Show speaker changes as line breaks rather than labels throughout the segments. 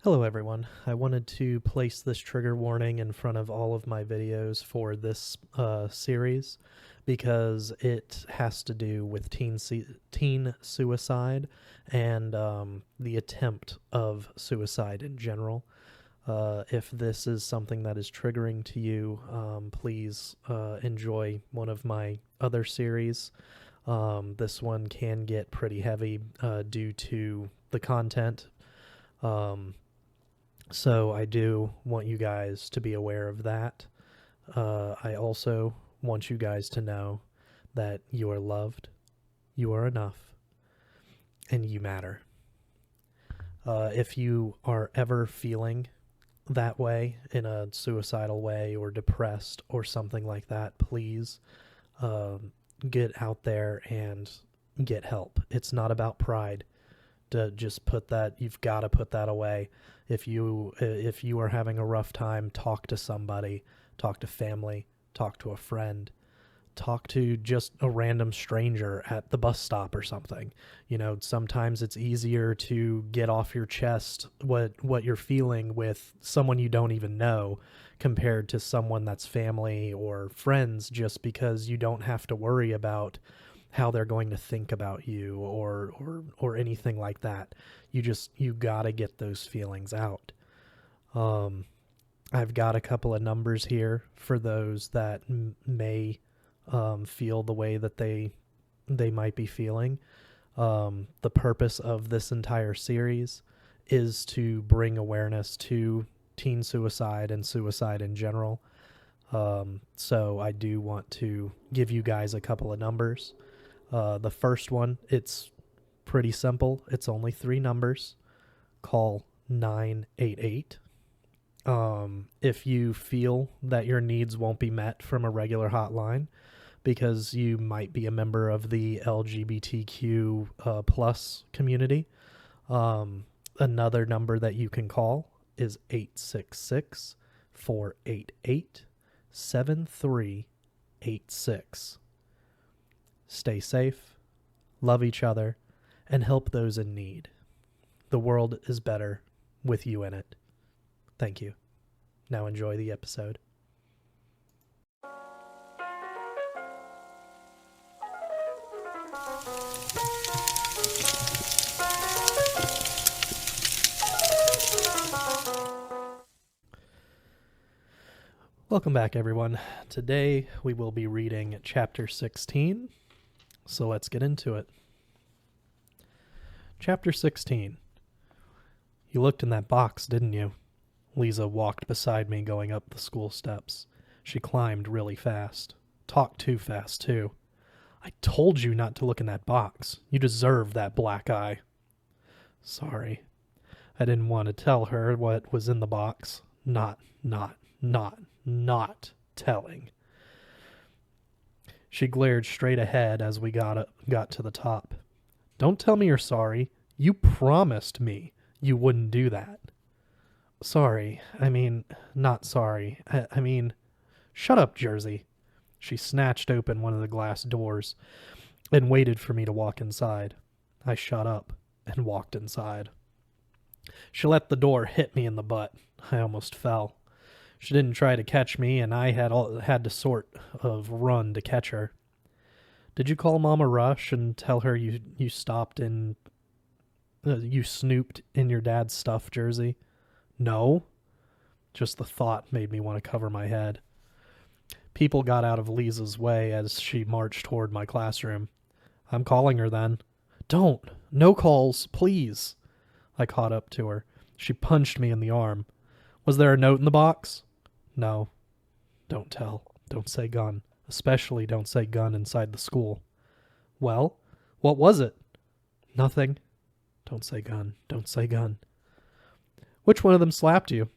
Hello everyone. I wanted to place this trigger warning in front of all of my videos for this series because it has to do with teen suicide and the attempt of suicide in general. If this is something that is triggering to you, please enjoy one of my other series. This one can get pretty heavy due to the content. So I do want you guys to be aware of that. I also want you guys to know that you are loved, you are enough, and you matter. If you are ever feeling that way, in a suicidal way or depressed or something like that, please get out there and get help. It's not about pride. To just put that, you've got to put that away. If you are having a rough time, talk to somebody, talk to family, talk to a friend, talk to just a random stranger at the bus stop or something. You know, sometimes it's easier to get off your chest what you're feeling with someone you don't even know compared to someone that's family or friends, just because you don't have to worry about how they're going to think about you or anything like that. You gotta get those feelings out. I've got a couple of numbers here for those that may feel the way that they might be feeling. The purpose of this entire series is to bring awareness to teen suicide and suicide in general. So I do want to give you guys a couple of numbers. The first one, it's pretty simple. It's only 3 numbers. Call 988. If you feel that your needs won't be met from a regular hotline because you might be a member of the LGBTQ plus community, another number that you can call is 866-488-7386. Stay safe, love each other, and help those in need. The world is better with you in it. Thank you. Now enjoy the episode. Welcome back, everyone. Today we will be reading Chapter 16. So let's get into it. Chapter 16. You looked in that box, didn't you? Lisa walked beside me going up the school steps. She climbed really fast. Talked too fast, too. I told you not to look in that box. You deserve that black eye. Sorry. I didn't want to tell her what was in the box. Not telling. She glared straight ahead as we got to the top. Don't tell me you're sorry. You promised me you wouldn't do that. Sorry. I mean, not sorry. I mean, shut up, Jersey. She snatched open one of the glass doors and waited for me to walk inside. I shut up and walked inside. She let the door hit me in the butt. I almost fell. She didn't try to catch me, and I had to sort of run to catch her. Did you call Mama Rush and tell her you stopped in... you snooped in your dad's stuff, Jersey? No. Just the thought made me want to cover my head. People got out of Lisa's way as she marched toward my classroom. I'm calling her then. Don't. No calls, please. I caught up to her. She punched me in the arm. Was there a note in the box? No. Don't tell. Don't say gun. Especially don't say gun inside the school. Well, what was it? Nothing. Don't say gun. Don't say gun. Which one of them slapped you?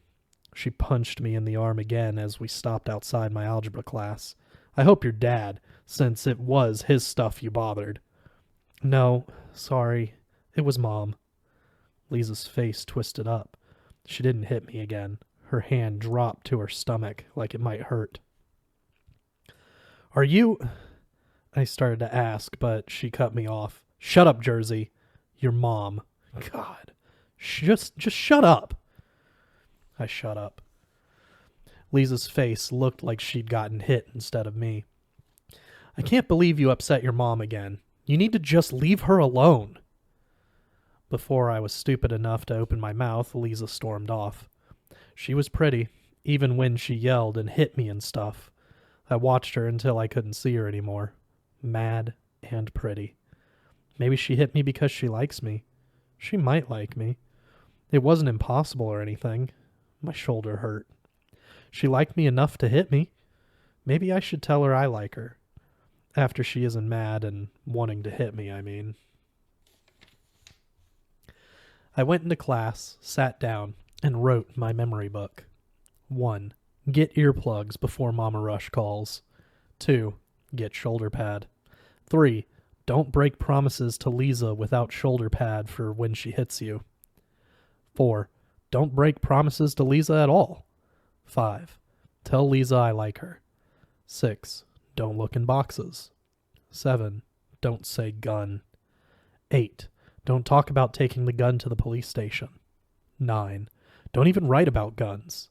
She punched me in the arm again as we stopped outside my algebra class. I hope your dad, since it was his stuff you bothered. No, sorry. It was Mom. Lisa's face twisted up. She didn't hit me again. Her hand dropped to her stomach like it might hurt. Are you... I started to ask, but she cut me off. Shut up, Jersey. Your mom. God. Just shut up. I shut up. Lisa's face looked like she'd gotten hit instead of me. I can't believe you upset your mom again. You need to just leave her alone. Before I was stupid enough to open my mouth, Lisa stormed off. She was pretty, even when she yelled and hit me and stuff. I watched her until I couldn't see her anymore. Mad and pretty. Maybe she hit me because she likes me. She might like me. It wasn't impossible or anything. My shoulder hurt. She liked me enough to hit me. Maybe I should tell her I like her. After she isn't mad and wanting to hit me, I mean. I went into class, sat down, and wrote my memory book. 1. Get earplugs before Mama Rush calls. 2. Get shoulder pad. 3. Don't break promises to Lisa without shoulder pad for when she hits you. 4. Don't break promises to Lisa at all. 5. Tell Lisa I like her. 6. Don't look in boxes. 7. Don't say gun. 8. Don't talk about taking the gun to the police station. 9. Don't even write about guns.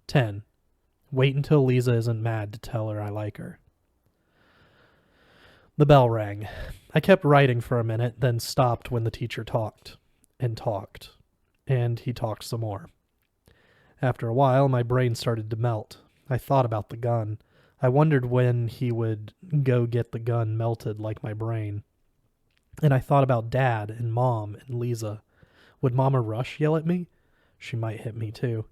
10. Wait until Lisa isn't mad to tell her I like her. The bell rang. I kept writing for a minute, then stopped when the teacher talked. And he talked some more. After a while, my brain started to melt. I thought about the gun. I wondered when he would go get the gun melted like my brain. And I thought about Dad and Mom and Lisa. Would Mama Rush yell at me? She might hit me too.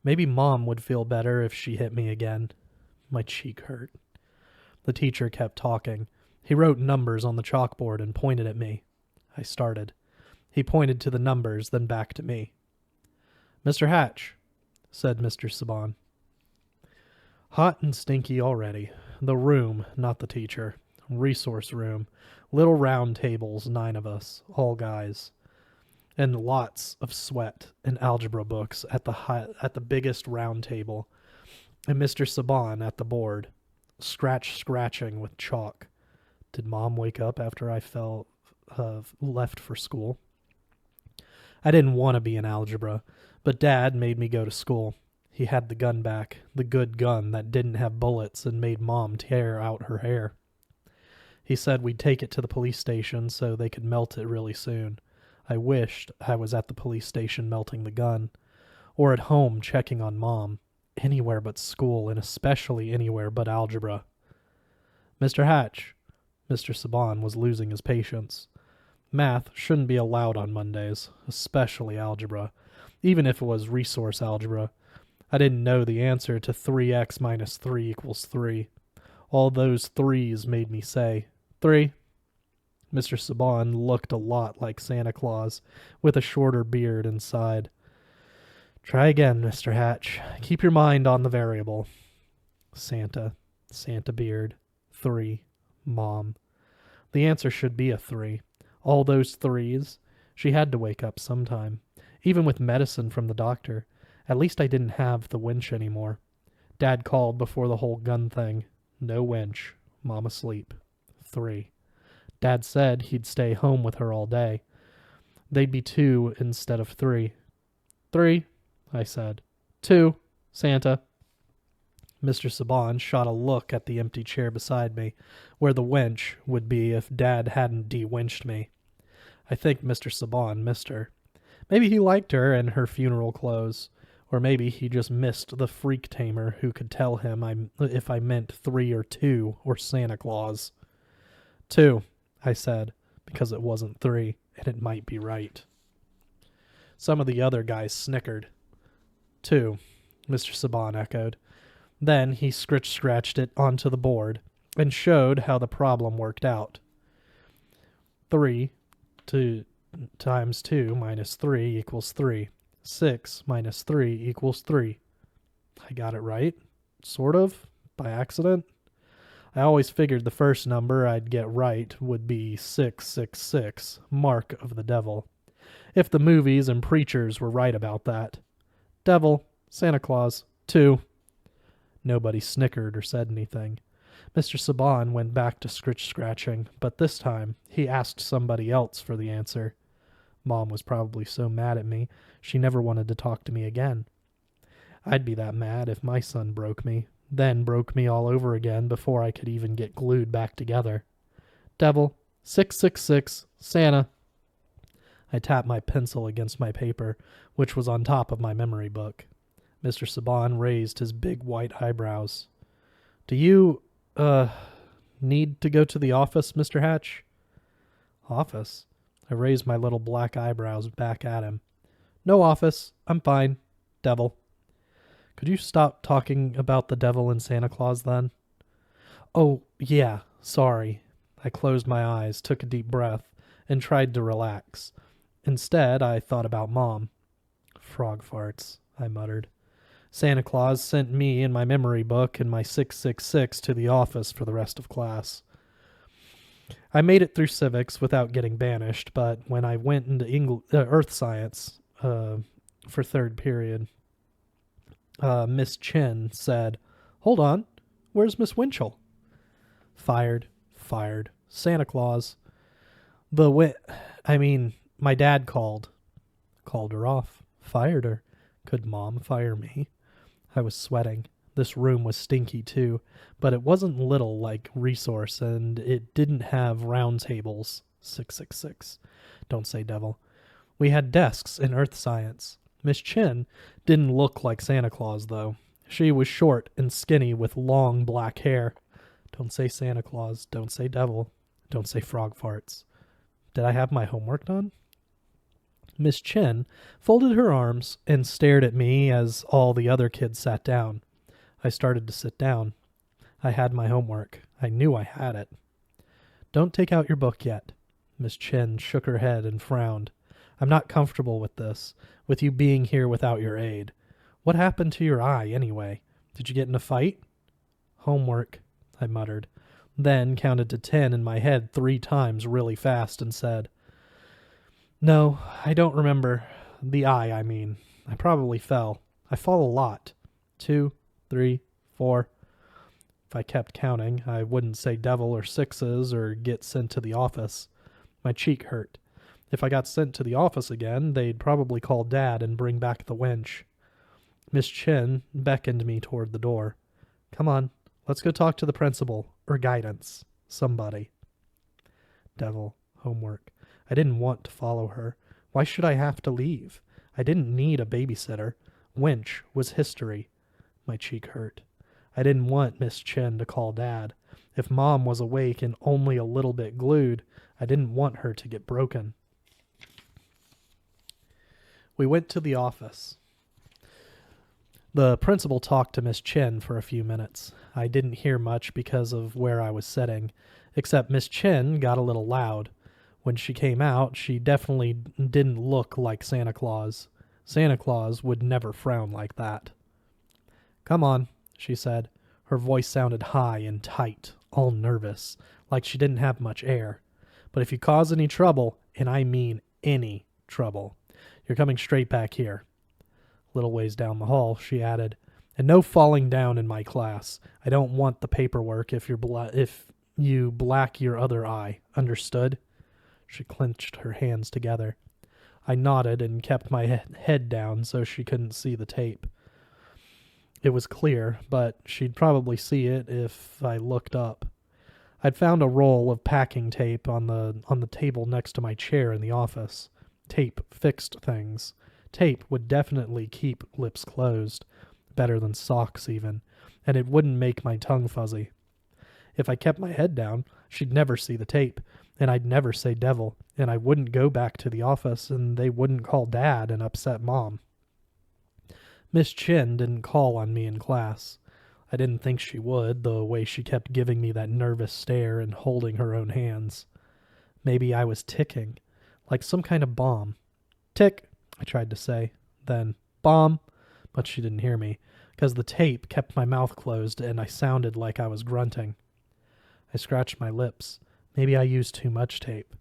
Maybe Mom would feel better if she hit me again. My cheek hurt. The teacher kept talking. He wrote numbers on the chalkboard and pointed at me. I started. He pointed to the numbers, then back to me. Mr. Hatch, said Mr. Saban. Hot and stinky already. The room, not the teacher. Resource room. Little round tables, 9 of us, all guys. And lots of sweat and algebra books at the biggest round table. And Mr. Saban at the board, scratching with chalk. Did Mom wake up after I left for school? I didn't want to be in algebra, but Dad made me go to school. He had the gun back, the good gun that didn't have bullets and made Mom tear out her hair. He said we'd take it to the police station so they could melt it really soon. I wished I was at the police station melting the gun, or at home checking on Mom, anywhere but school, and especially anywhere but algebra. Mr. Hatch, Mr. Saban was losing his patience. Math shouldn't be allowed on Mondays, especially algebra, even if it was resource algebra. I didn't know the answer to 3x minus 3 equals 3. All those 3's made me say, 3. Mr. Saban looked a lot like Santa Claus, with a shorter beard and sighed. Try again, Mr. Hatch. Keep your mind on the variable. Santa beard, 3, Mom. The answer should be a 3. All those 3's. She had to wake up sometime, even with medicine from the doctor. At least I didn't have the winch anymore. Dad called before the whole gun thing. No winch. Mom asleep. 3. Dad said he'd stay home with her all day. They'd be 2 instead of 3. 3, I said. 2, Santa. Mr. Saban shot a look at the empty chair beside me, where the winch would be if Dad hadn't de-winched me. I think Mr. Saban missed her. Maybe he liked her and her funeral clothes. Or maybe he just missed the freak tamer who could tell him if I meant 3 or 2 or Santa Claus. 2, I said, because it wasn't 3, and it might be right. Some of the other guys snickered. 2, Mr. Saban echoed. Then he scratched it onto the board and showed how the problem worked out. 3 times 2 minus 3 equals 3. 6 minus 3 equals 3. I got it right, sort of, by accident. I always figured the first number I'd get right would be 666, mark of the devil. If the movies and preachers were right about that. Devil, Santa Claus, 2. Nobody snickered or said anything. Mr. Saban went back to scratching, but this time he asked somebody else for the answer. Mom was probably so mad at me, she never wanted to talk to me again. I'd be that mad if my son broke me, then broke me all over again before I could even get glued back together. Devil, 666, Santa. I tapped my pencil against my paper, which was on top of my memory book. Mr. Saban raised his big white eyebrows. Do you, need to go to the office, Mr. Hatch? Office? I raised my little black eyebrows back at him. No office. I'm fine. Devil. Could you stop talking about the devil and Santa Claus then? Oh, yeah, sorry. I closed my eyes, took a deep breath, and tried to relax. Instead, I thought about Mom. Frog farts, I muttered. Santa Claus sent me and my memory book and my 666 to the office for the rest of class. I made it through civics without getting banished, but when I went into earth science for third period, Miss Chen said, "Hold on, where's Miss Winchell?" Fired. Santa Claus. My dad called. Called her off. Fired her. Could Mom fire me? I was sweating. This room was stinky too, but it wasn't little like Resource, and it didn't have round tables. 666. Don't say devil. We had desks in earth science. Miss Chen didn't look like Santa Claus, though. She was short and skinny with long black hair. Don't say Santa Claus. Don't say devil. Don't say frog farts. Did I have my homework done? Miss Chen folded her arms and stared at me as all the other kids sat down. I started to sit down. I had my homework. I knew I had it. Don't take out your book yet. Miss Chen shook her head and frowned. I'm not comfortable with this, with you being here without your aid. What happened to your eye, anyway? Did you get in a fight? Homework, I muttered, then counted to 10 in my head 3 times really fast and said, No, I don't remember. The eye, I mean. I probably fell. I fall a lot. 2, 3, 4. If I kept counting, I wouldn't say devil or sixes or get sent to the office. My cheek hurt. If I got sent to the office again, they'd probably call Dad and bring back the wench. Miss Chen beckoned me toward the door. Come on, let's go talk to the principal, or guidance. Somebody. Devil, homework. I didn't want to follow her. Why should I have to leave? I didn't need a babysitter. Wench was history. My cheek hurt. I didn't want Miss Chen to call Dad. If Mom was awake and only a little bit glued, I didn't want her to get broken. We went to the office. The principal talked to Miss Chen for a few minutes. I didn't hear much because of where I was sitting, except Miss Chen got a little loud. When she came out, she definitely didn't look like Santa Claus. Santa Claus would never frown like that. Come on, she said. Her voice sounded high and tight, all nervous, like she didn't have much air. But if you cause any trouble, and I mean any trouble, you're coming straight back here. Little ways down the hall, she added, and no falling down in my class. I don't want the paperwork if you black your other eye. Understood? She clenched her hands together. I nodded and kept my head down so she couldn't see the tape. It was clear, but she'd probably see it if I looked up. I'd found a roll of packing tape on the table next to my chair in the office. Tape fixed things. Tape would definitely keep lips closed, better than socks even, and it wouldn't make my tongue fuzzy. If I kept my head down, she'd never see the tape, and I'd never say devil, and I wouldn't go back to the office, and they wouldn't call Dad and upset Mom. Miss Chen didn't call on me in class. I didn't think she would, the way she kept giving me that nervous stare and holding her own hands. Maybe I was ticking, like some kind of bomb. Tick, I tried to say. Then, bomb, but she didn't hear me, because the tape kept my mouth closed and I sounded like I was grunting. I scratched my lips. Maybe I used too much tape.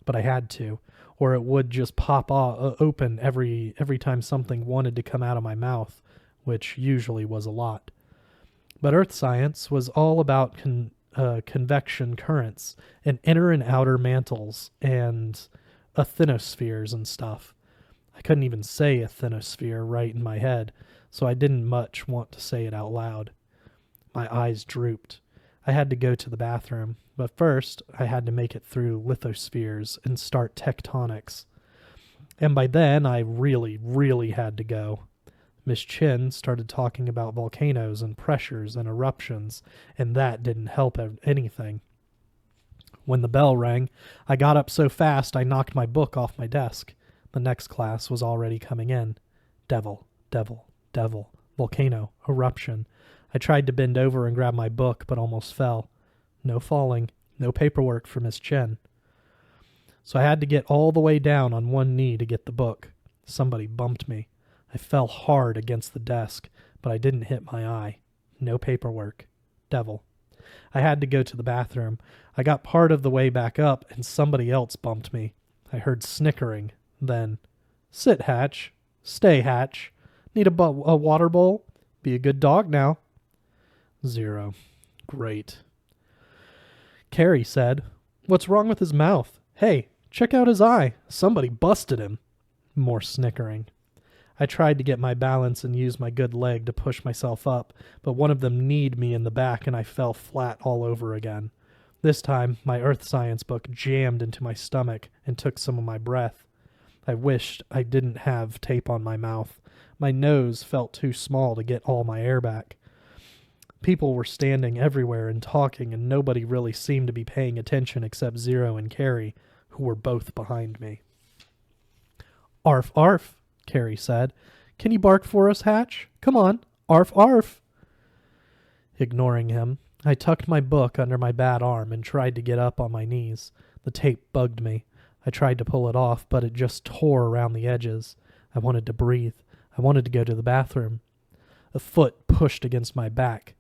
But I had to, or it would just pop open every time something wanted to come out of my mouth, which usually was a lot. But earth science was all about convection currents and inner and outer mantles and asthenospheres and stuff. I couldn't even say asthenosphere right in my head, so I didn't much want to say it out loud. My eyes drooped. I had to go to the bathroom, but first I had to make it through lithospheres and start tectonics. And by then I really, really had to go. Miss Chin started talking about volcanoes and pressures and eruptions, and that didn't help anything. When the bell rang, I got up so fast I knocked my book off my desk. The next class was already coming in. Devil, devil, devil, volcano, eruption. I tried to bend over and grab my book, but almost fell. No falling, no paperwork for Miss Chen. So I had to get all the way down on one knee to get the book. Somebody bumped me. I fell hard against the desk, but I didn't hit my eye. No paperwork. Devil. I had to go to the bathroom. I got part of the way back up, and somebody else bumped me. I heard snickering. Then, sit, Hatch. Stay, Hatch. Need a water bowl? Be a good dog now. 0. Great. Carrie said, "What's wrong with his mouth? Hey, check out his eye. Somebody busted him." More snickering. I tried to get my balance and use my good leg to push myself up, but one of them kneed me in the back and I fell flat all over again. This time, my earth science book jammed into my stomach and took some of my breath. I wished I didn't have tape on my mouth. My nose felt too small to get all my air back. People were standing everywhere and talking, and nobody really seemed to be paying attention except Zero and Carrie, who were both behind me. "Arf, arf," Carrie said. "Can you bark for us, Hatch? Come on, arf, arf." Ignoring him, I tucked my book under my bad arm and tried to get up on my knees. The tape bugged me. I tried to pull it off, but it just tore around the edges. I wanted to breathe. I wanted to go to the bathroom. A foot pushed against my back.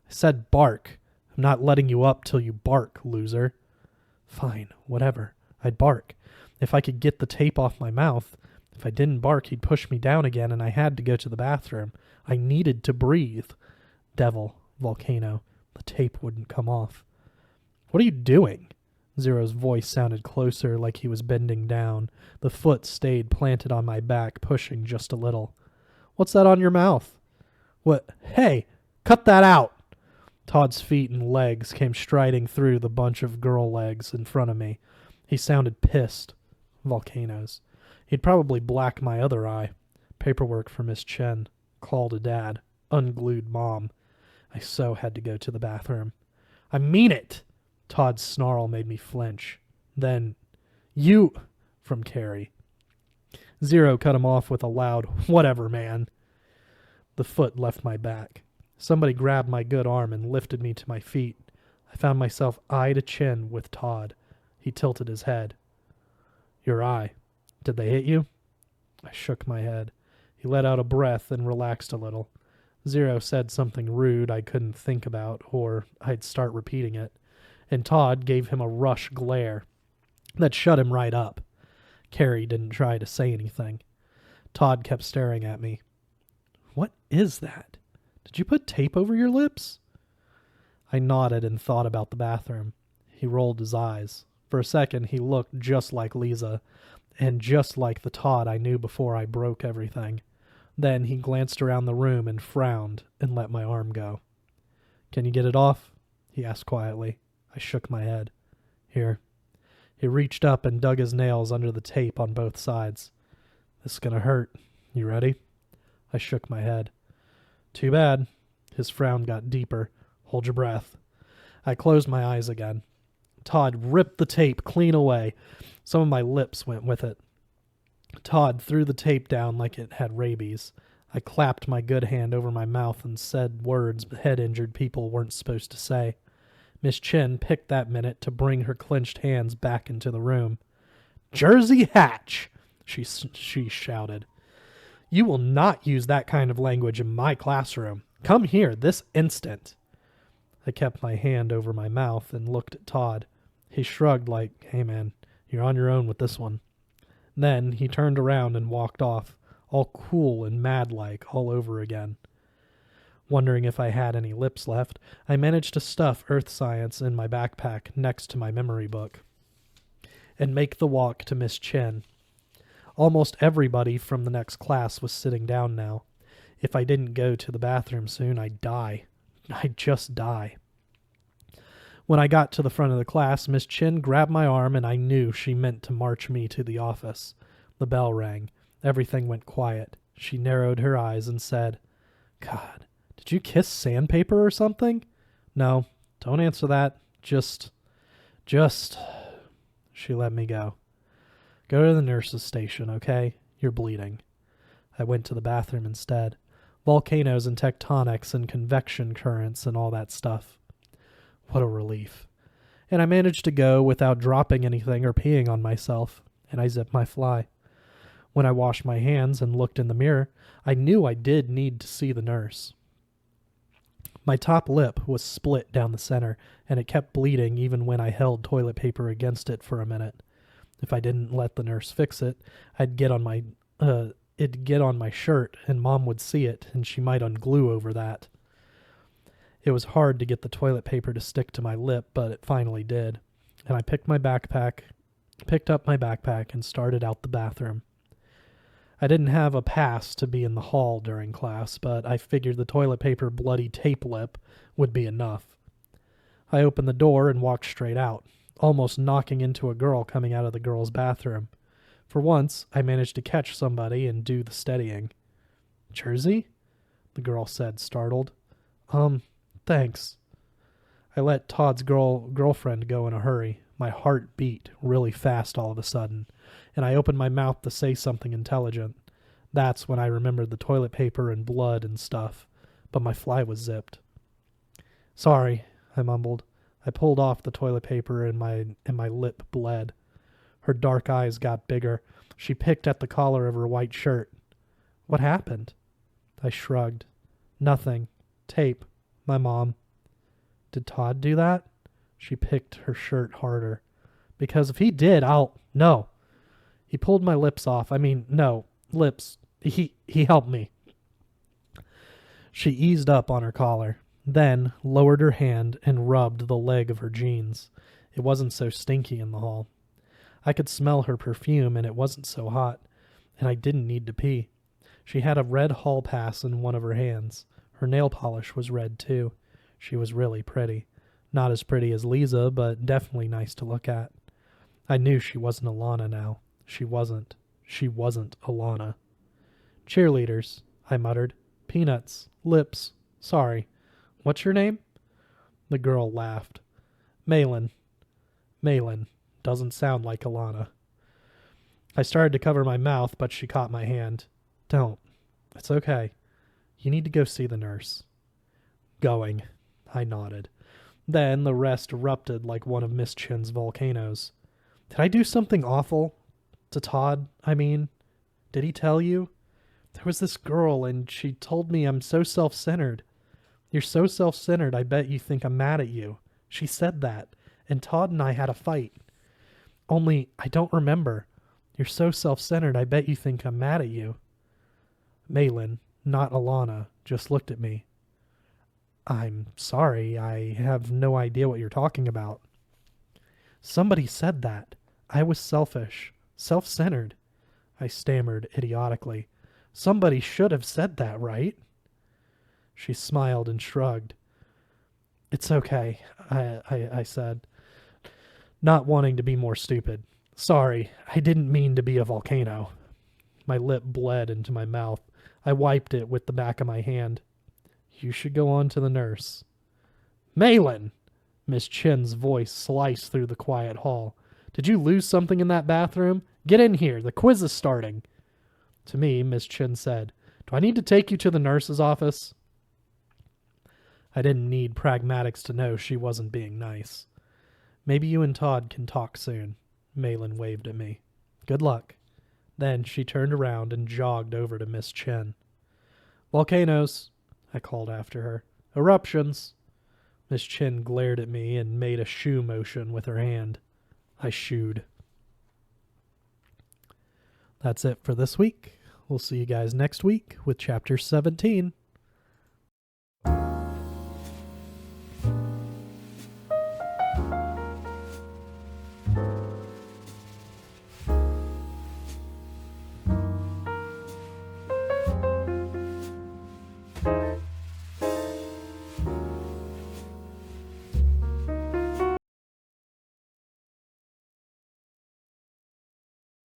I said bark. I'm not letting you up till you bark, loser. Fine, whatever. I'd bark. If I could get the tape off my mouth. If I didn't bark, he'd push me down again, and I had to go to the bathroom. I needed to breathe. Devil, volcano. The tape wouldn't come off. "What are you doing?" Zero's voice sounded closer, like he was bending down. The foot stayed planted on my back, pushing just a little. "What's that on your mouth?" "What? Hey, cut that out!" Todd's feet and legs came striding through the bunch of girl legs in front of me. He sounded pissed. Volcanoes. He'd probably black my other eye. Paperwork for Miss Chen. Call to Dad. Unglued Mom. I so had to go to the bathroom. "I mean it!" Todd's snarl made me flinch. Then, "You," from Carrie. Zero cut him off with a loud, "Whatever, man." The foot left my back. Somebody grabbed my good arm and lifted me to my feet. I found myself eye to chin with Todd. He tilted his head. "Your eye. Did they hit you?" I shook my head. He let out a breath and relaxed a little. Zero said something rude I couldn't think about, or I'd start repeating it, and Todd gave him a rush glare that shut him right up. Carrie didn't try to say anything. Todd kept staring at me. "What is that? Did you put tape over your lips?" I nodded and thought about the bathroom. He rolled his eyes. For a second, he looked just like Lisa, and just like the Todd I knew before I broke everything. Then he glanced around the room and frowned and let my arm go. "Can you get it off?" he asked quietly. I shook my head. "Here." He reached up and dug his nails under the tape on both sides. "This is gonna hurt. You ready?" I shook my head. "Too bad." His frown got deeper. "Hold your breath." I closed my eyes again. Todd ripped the tape clean away. Some of my lips went with it. Todd threw the tape down like it had rabies. I clapped my good hand over my mouth and said words head-injured people weren't supposed to say. Miss Chen picked that minute to bring her clenched hands back into the room. "Jersey Hatch!" she shouted. "You will not use that kind of language in my classroom. Come here this instant." I kept my hand over my mouth and looked at Todd. He shrugged like, "Hey man, you're on your own with this one." Then he turned around and walked off, all cool and mad-like all over again. Wondering if I had any lips left, I managed to stuff earth science in my backpack next to my memory book and make the walk to Miss Chen. Almost everybody from the next class was sitting down now. If I didn't go to the bathroom soon, I'd die. I'd just die. When I got to the front of the class, Miss Chin grabbed my arm, and I knew she meant to march me to the office. The bell rang. Everything went quiet. She narrowed her eyes and said, "God, did you kiss sandpaper or something?" "No, don't answer that. Just. She let me go. "Go to the nurse's station, okay? You're bleeding." I went to the bathroom instead. Volcanoes and tectonics and convection currents and all that stuff. What a relief. And I managed to go without dropping anything or peeing on myself, and I zipped my fly. When I washed my hands and looked in the mirror, I knew I did need to see the nurse. My top lip was split down the center, and it kept bleeding even when I held toilet paper against it for a minute. If I didn't let the nurse fix it, it'd get on my shirt, and Mom would see it, and she might unglue over that. It was hard to get the toilet paper to stick to my lip, but it finally did, and I picked up my backpack and started out the bathroom. I didn't have a pass to be in the hall during class, but I figured the toilet paper bloody tape lip would be enough. I opened the door and walked straight out, almost knocking into a girl coming out of the girls' bathroom. For once, I managed to catch somebody and do the steadying. "Jersey?" the girl said, startled. Thanks." I let Todd's girlfriend go in a hurry. My heart beat really fast all of a sudden, and I opened my mouth to say something intelligent. That's when I remembered the toilet paper and blood and stuff, but my fly was zipped. "Sorry," I mumbled. I pulled off the toilet paper and my lip bled. Her dark eyes got bigger. She picked at the collar of her white shirt. "What happened?" I shrugged. "Nothing. Tape. My mom." "Did Todd do that?" She picked her shirt harder. "Because if he did, No. He pulled my lips off. No, lips. He helped me." She eased up on her collar, then lowered her hand and rubbed the leg of her jeans. It wasn't so stinky in the hall. I could smell her perfume, and it wasn't so hot, and I didn't need to pee. She had a red hall pass in one of her hands. Her nail polish was red, too. She was really pretty. Not as pretty as Lisa, but definitely nice to look at. I knew she wasn't Alana now. She wasn't. She wasn't Alana. "Cheerleaders," I muttered. "Peanuts. Lips. Sorry. What's your name?" The girl laughed. "Malin." "Malin. Doesn't sound like Alana." I started to cover my mouth, but she caught my hand. "Don't. It's okay. You need to go see the nurse." "Going." I nodded. Then the rest erupted like one of Miss Chin's volcanoes. "Did I do something awful? To Todd, I mean? Did he tell you? There was this girl, and she told me I'm so self-centered. You're so self-centered, I bet you think I'm mad at you. She said that, and Todd and I had a fight. Only, I don't remember. You're so self-centered, I bet you think I'm mad at you." Malin, not Alana, just looked at me. "I'm sorry, I have no idea what you're talking about." "Somebody said that. I was selfish. Self-centered." I stammered idiotically. "Somebody should have said that, right?" She smiled and shrugged. "It's okay," I said, not wanting to be more stupid. "Sorry, I didn't mean to be a volcano." My lip bled into my mouth. I wiped it with the back of my hand. "You should go on to the nurse." "Malin!" Miss Chin's voice sliced through the quiet hall. "Did you lose something in that bathroom? Get in here. The quiz is starting." To me, Miss Chin said, "Do I need to take you to the nurse's office?" I didn't need pragmatics to know she wasn't being nice. "Maybe you and Todd can talk soon." Malin waved at me. "Good luck." Then she turned around and jogged over to Miss Chin. "Volcanoes," I called after her. "Eruptions." Miss Chin glared at me and made a shoo motion with her hand. I shooed. That's it for this week. We'll see you guys next week with Chapter 17.